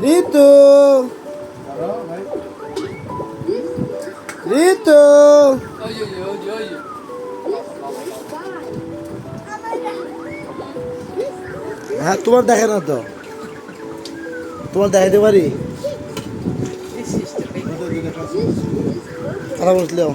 ঋতু ঋতু হ্যাঁ তোমার দেখে না তো তোমার দেখাইতে পারি কথা বলছিলাম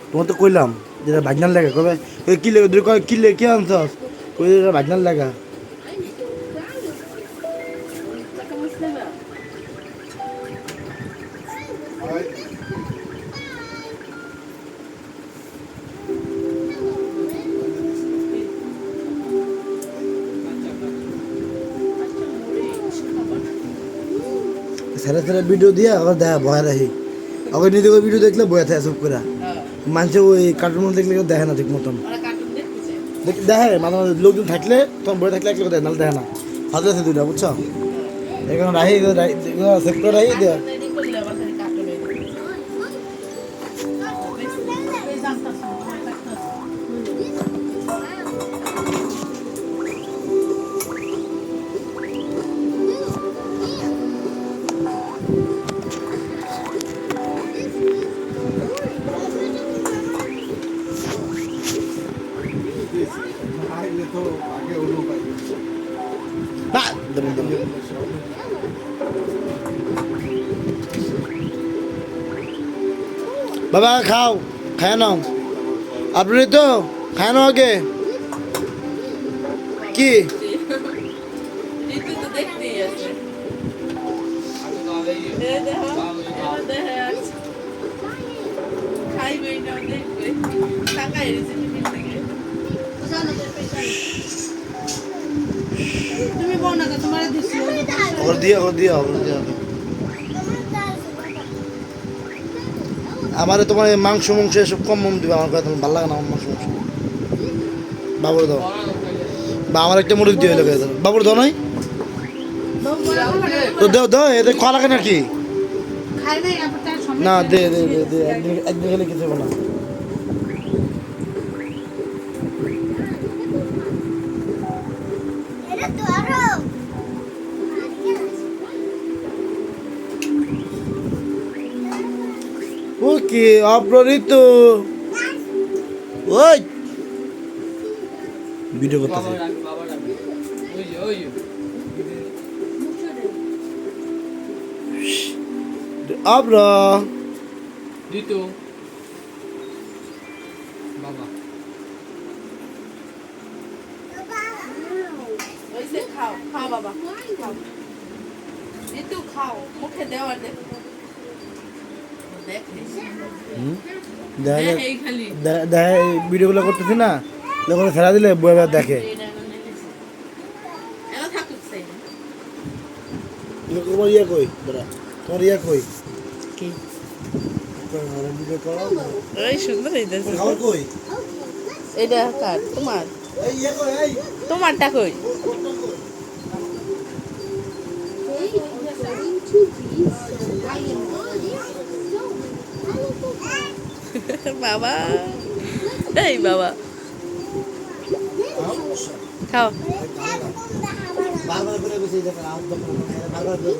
তোমার তো কইলাম যেটা ভাজনার লাগা কবে কিলে কিলে কে আনছস কই ভাজনার লাগা ছেড়ে ছেড়ে ভিডিও দিয়ে আবার দেখা ভয় রাখি আবার নিজে ভিডিও দেখলে বয়ে থাকে সব করে মানুষে ওই কার্টুন দেখলে কেউ দেখে না ঠিক মতন দেখে মাঝে মাঝে লোকজন থাকলে তখন বয়ে থাকলে এক লোক দেখে নাহলে দেখে না হাতে আছে দুইটা বুঝছো এখানে রাহি সেক্টর রাহি দেয় বাবা খাও খায় নাও আপনি তো খায় নাও আগে কি ওর দিয়ে আমারে তোমার মাংস এসব কম দিবে আমার কথা ভালো লাগে না আমার মাংস বাবুর দাও বা আমার একটা মুরগি দিয়ে লেগে বাবুর দাও নাই তো দাও এতে খাওয়া লাগে নাকি না দে একদিন গেলে কিছু না ওকে অপরিত ওই ভিডিও করতেছে আবরা দিতো বাবা ওইসে খাও বাবা খাও দিতো খাও মুখে দেওয়া ভিডিওগুলো করতেছি না যখন ফেরা দিলে বইটা দেখে তোমার ইয়ে কই তোমার ইয়ে কই কি এই সুন্দর কই এটা কার তোমার তোমারটা কই বাবা এই বাবা খাও বারবার করে বসে দেখো বারবার করে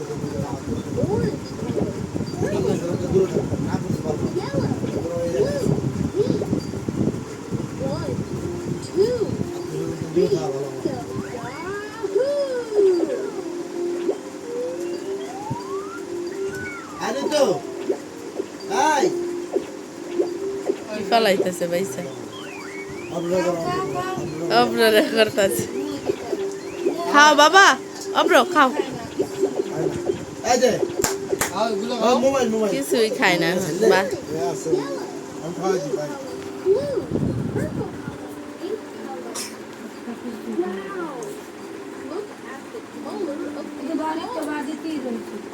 আরে তো হাই পালাইতেছে ভাইসা অব্রে করতেছে খাও বাবা অব্র খাও কিছুই খায় না বা Look at the molar of the body of the